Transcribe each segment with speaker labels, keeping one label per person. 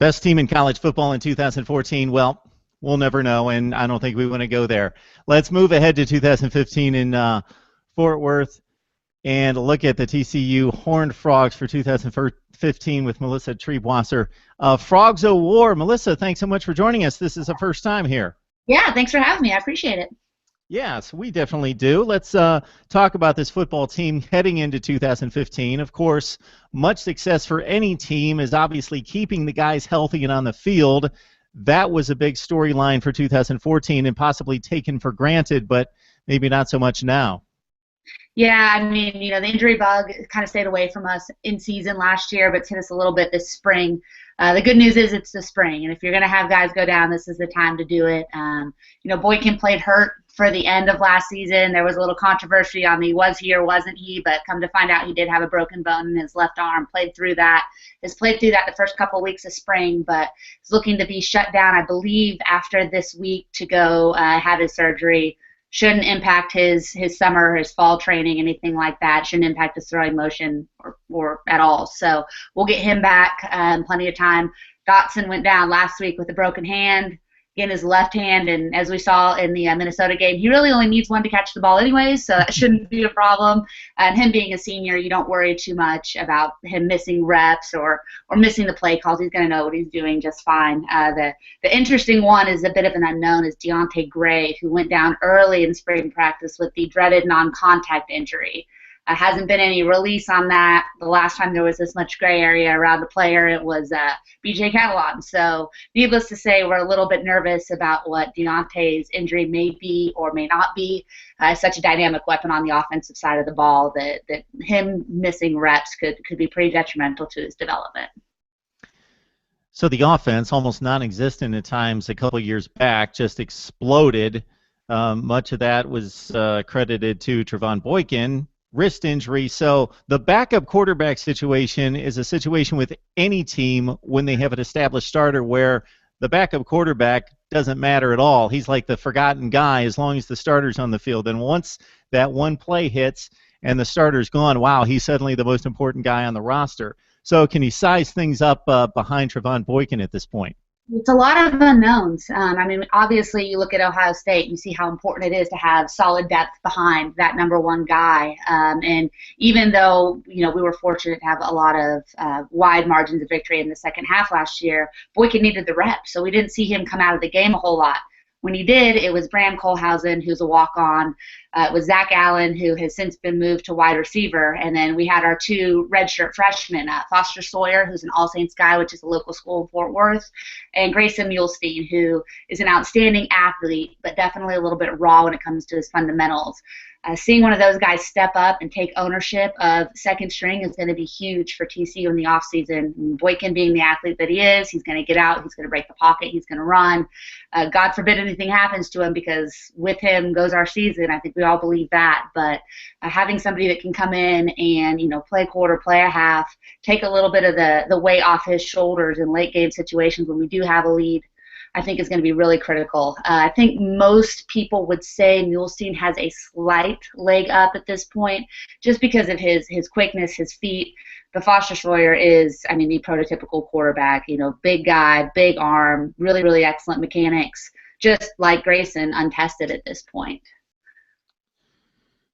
Speaker 1: Best team in college football in 2014? Well, we'll never know, and I don't think we want to go there. Let's move ahead to 2015 in Fort Worth and look at the TCU Horned Frogs for 2015 with Melissa Tribwasser. Frogs O' War. Melissa, thanks so much for joining us. This is the first time here.
Speaker 2: Yeah, thanks for having me. I appreciate it.
Speaker 1: Yes, we definitely do. Let's talk about this football team heading into 2015. Of course, much success for any team is obviously keeping the guys healthy and on the field. That was a big storyline for 2014 and possibly taken for granted, but maybe not so much now.
Speaker 2: Yeah, I mean, the injury bug kind of stayed away from us in season last year, but it's hit us a little bit this spring. The good news is it's the spring, and if you're going to have guys go down, this is the time to do it. Boykin played hurt for the end of last season. There was a little controversy on was he or wasn't he, but come to find out he did have a broken bone in his left arm, played through that. Has played through that the first couple of weeks of spring, but is looking to be shut down, I believe, after this week to go have his surgery. Shouldn't impact his summer, his fall training, anything like that. Shouldn't impact his throwing motion or at all. So we'll get him back plenty of time. Dotson went down last week with a broken hand in his left hand, and as we saw in the Minnesota game, he really only needs one to catch the ball anyways, so that shouldn't be a problem. And him being a senior, you don't worry too much about him missing reps or missing the play calls. He's going to know what he's doing just fine. The interesting one is a bit of an unknown is Deontay Gray, who went down early in spring practice with the dreaded non-contact injury. Hasn't been any release on that. The last time there was this much gray area around the player, it was B.J. Catalan. So needless to say, we're a little bit nervous about what Deontay's injury may be or may not be. Such a dynamic weapon on the offensive side of the ball that him missing reps could be pretty detrimental to his development.
Speaker 1: So the offense, almost non-existent at times a couple years back, just exploded. Much of that was credited to Trevon Boykin. Wrist injury. So the backup quarterback situation is a situation with any team when they have an established starter where the backup quarterback doesn't matter at all. He's like the forgotten guy as long as the starter's on the field. And once that one play hits and the starter's gone, wow, he's suddenly the most important guy on the roster. So can you size things up behind Trevon Boykin at this point?
Speaker 2: It's a lot of unknowns. Obviously, you look at Ohio State, you see how important it is to have solid depth behind that number one guy. And even though, we were fortunate to have a lot of wide margins of victory in the second half last year, Boykin needed the reps, so we didn't see him come out of the game a whole lot. When he did, it was Bram Kohlhausen, who's a walk-on. It was Zach Allen, who has since been moved to wide receiver. And then we had our two redshirt freshmen, Foster Sawyer, who's an All Saints guy, which is a local school in Fort Worth, and Grayson Muehlstein, who is an outstanding athlete, but definitely a little bit raw when it comes to his fundamentals. Seeing one of those guys step up and take ownership of second string is going to be huge for TCU in the offseason. Boykin being the athlete that he is, he's going to get out, he's going to break the pocket, he's going to run. God forbid anything happens to him, because with him goes our season. I think we all believe that. But having somebody that can come in and play a quarter, play a half, take a little bit of the weight off his shoulders in late game situations when we do have a lead, I think is going to be really critical. I think most people would say Muehlstein has a slight leg up at this point just because of his quickness, his feet. But Foster Sawyer is, the prototypical quarterback, big guy, big arm, really, really excellent mechanics, just like Grayson, untested at this point.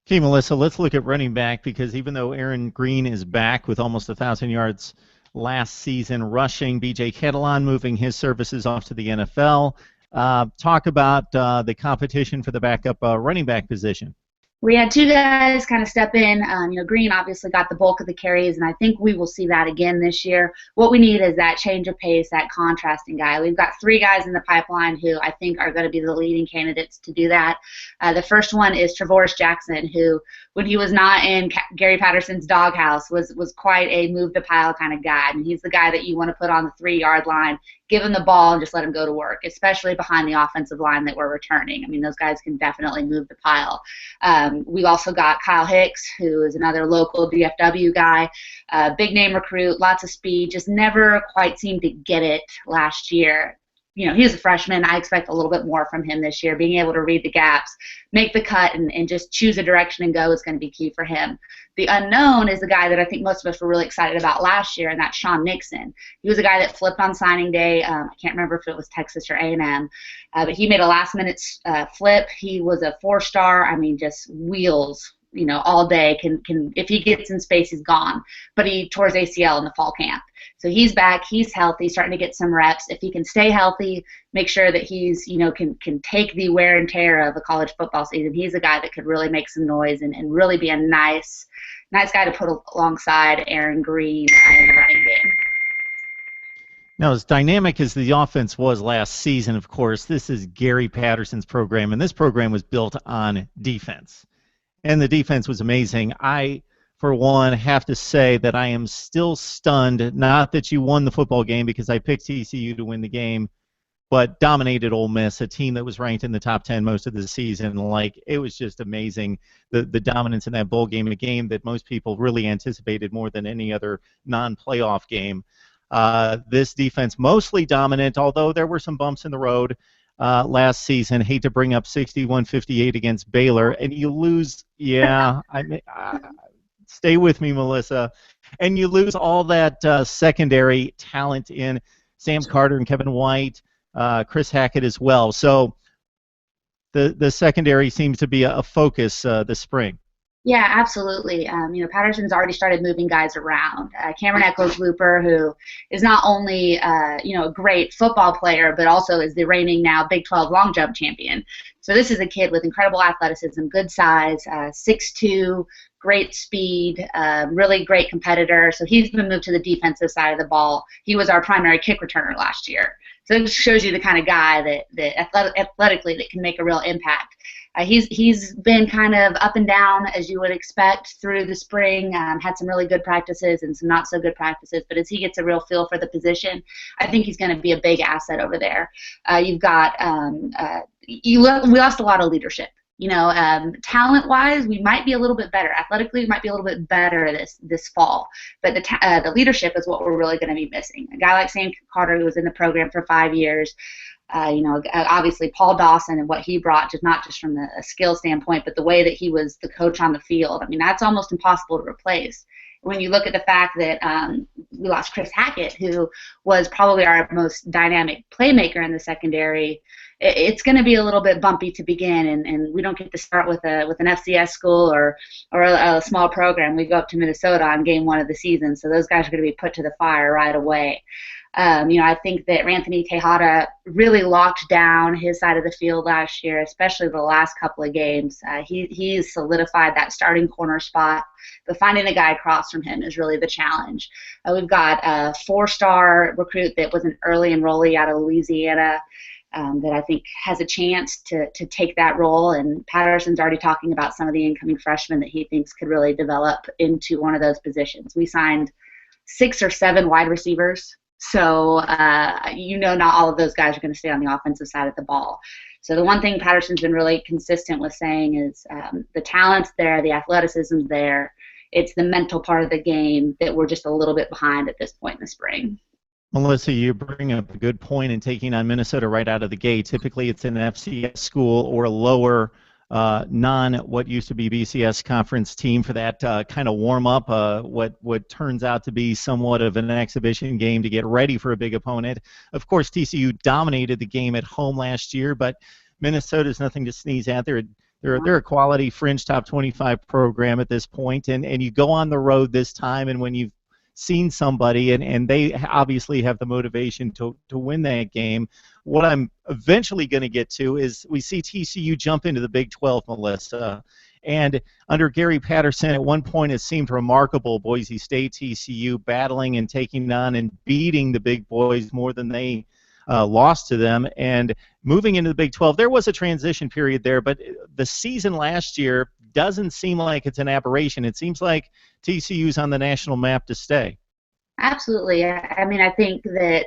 Speaker 1: Okay, Melissa, let's look at running back, because even though Aaron Green is back with almost 1,000 yards last season rushing, B.J. Catalan moving his services off to the NFL. Talk about the competition for the backup running back position.
Speaker 2: We had two guys kind of step in. Green obviously got the bulk of the carries, and I think we will see that again this year. What we need is that change of pace, that contrasting guy. We've got three guys in the pipeline who I think are going to be the leading candidates to do that. The first one is Tribwasser Jackson, who, when he was not in Gary Patterson's doghouse, was quite a move-the-pile kind of guy. And he's the guy that you want to put on the 3-yard line, give him the ball, and just let him go to work, especially behind the offensive line that we're returning. Those guys can definitely move the pile. We've also got Kyle Hicks, who is another local DFW guy, big name recruit, lots of speed, just never quite seemed to get it last year. he was a freshman. I expect a little bit more from him this year. Being able to read the gaps, make the cut, and just choose a direction and go is going to be key for him. The unknown is the guy that I think most of us were really excited about last year, and that's Shaun Nixon. He was a guy that flipped on signing day. I can't remember if it was Texas or A&M, but he made a last-minute flip. He was a 4-star. I mean, just wheels, all day. Can if he gets in space, he's gone. But he tore his ACL in the fall camp. So he's back. He's healthy, starting to get some reps. If he can stay healthy, make sure that he's, can take the wear and tear of a college football season. He's a guy that could really make some noise and really be a nice guy to put alongside Aaron Green in the running game.
Speaker 1: Now, as dynamic as the offense was last season, of course, this is Gary Patterson's program, and this program was built on defense. And the defense was amazing. I, for one, have to say that I am still stunned, not that you won the football game because I picked TCU to win the game, but dominated Ole Miss, a team that was ranked in the top 10 most of the season. Like, it was just amazing, the dominance in that bowl game, a game that most people really anticipated more than any other non-playoff game. This defense mostly dominant, although there were some bumps in the road last season. Hate to bring up 61-58 against Baylor, and you lose. Yeah, stay with me, Melissa. And you lose all that secondary talent in Sam Carter and Kevin White, Chris Hackett as well. So the secondary seems to be a focus this spring.
Speaker 2: Yeah, absolutely. Patterson's already started moving guys around. Cameron Echols-Luper, who is not only a great football player, but also is the reigning now Big 12 long jump champion. So this is a kid with incredible athleticism, good size, 6'2", great speed, really great competitor. So he's been moved to the defensive side of the ball. He was our primary kick returner last year. So it shows you the kind of guy that athletically that can make a real impact. He's been kind of up and down, as you would expect, through the spring. Had some really good practices and some not so good practices. But as he gets a real feel for the position, I think he's going to be a big asset over there. You've got we lost a lot of leadership. Talent-wise, we might be a little bit better. Athletically, we might be a little bit better this fall. But the leadership is what we're really going to be missing. A guy like Sam Carter, who was in the program for 5 years. Obviously Paul Dawson and what he brought, not just from a skill standpoint, but the way that he was the coach on the field. I mean, that's almost impossible to replace. When you look at the fact that we lost Chris Hackett, who was probably our most dynamic playmaker in the secondary, it's going to be a little bit bumpy to begin, and we don't get to start with an FCS school or a small program. We go up to Minnesota on game 1 of the season, so those guys are going to be put to the fire right away. I think that Anthony Tejada really locked down his side of the field last year, especially the last couple of games. He's solidified that starting corner spot, but finding a guy across from him is really the challenge. We've got a 4-star recruit that was an early enrollee out of Louisiana that I think has a chance to take that role, and Patterson's already talking about some of the incoming freshmen that he thinks could really develop into one of those positions. We signed 6 or 7 wide receivers. So, not all of those guys are going to stay on the offensive side of the ball. So the one thing Patterson's been really consistent with saying is the talent's there, the athleticism's there. It's the mental part of the game that we're just a little bit behind at this point in the spring.
Speaker 1: Melissa, you bring up a good point in taking on Minnesota right out of the gate. Typically it's an FCS school or a lower what used to be BCS conference team for that kind of warm up, what turns out to be somewhat of an exhibition game to get ready for a big opponent. Of course, TCU dominated the game at home last year, but Minnesota's nothing to sneeze at. They're a quality fringe top 25 program at this point, and you go on the road this time, and when you've seen somebody and they obviously have the motivation to win that game, what I'm eventually going to get to is we see TCU jump into the Big 12, Melissa. And under Gary Patterson, at one point it seemed remarkable, Boise State, TCU battling and taking on and beating the big boys more than they lost to them. And moving into the Big 12, there was a transition period there, but the season last year doesn't seem like it's an aberration. It seems like TCU's on the national map to stay.
Speaker 2: Absolutely. I mean, I think that,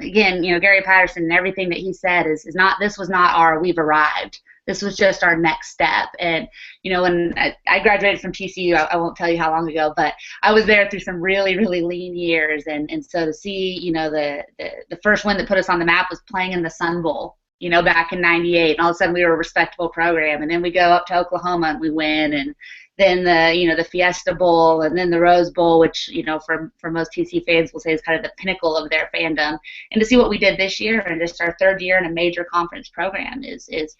Speaker 2: again, Gary Patterson and everything that he said is not, this was not our we've arrived. This was just our next step. And, you know, when I graduated from TCU, I won't tell you how long ago, but I was there through some really, really lean years. And so to see, you know, the first win that put us on the map was playing in the Sun Bowl, you know, back in '98. And all of a sudden we were a respectable program. And then we go up to Oklahoma and we win. And then the Fiesta Bowl, and then the Rose Bowl, which, you know, for most TC fans will say is kind of the pinnacle of their fandom. And to see what we did this year, and just our third year in a major conference program, is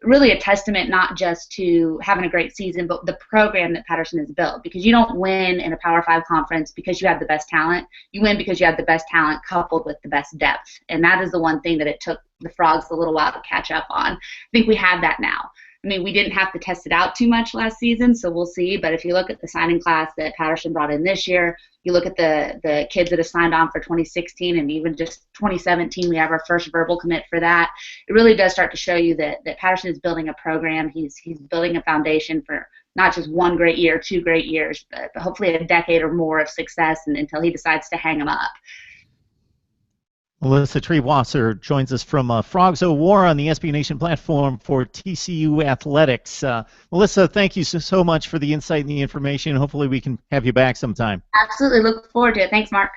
Speaker 2: really a testament not just to having a great season, but the program that Patterson has built. Because you don't win in a Power 5 conference because you have the best talent. You win because you have the best talent coupled with the best depth. And that is the one thing that it took the Frogs a little while to catch up on. I think we have that now. I mean, we didn't have to test it out too much last season, so we'll see. But if you look at the signing class that Patterson brought in this year, you look at the kids that have signed on for 2016 and even just 2017, we have our first verbal commit for that. It really does start to show you that Patterson is building a program. He's building a foundation for not just one great year, 2 great years, but hopefully a decade or more of success until he decides to hang them up.
Speaker 1: Melissa Tribwasser joins us from Frogs O' War on the SB Nation platform for TCU Athletics. Melissa, thank you so much for the insight and the information. Hopefully we can have you back sometime.
Speaker 2: Absolutely. Look forward to it. Thanks, Mark.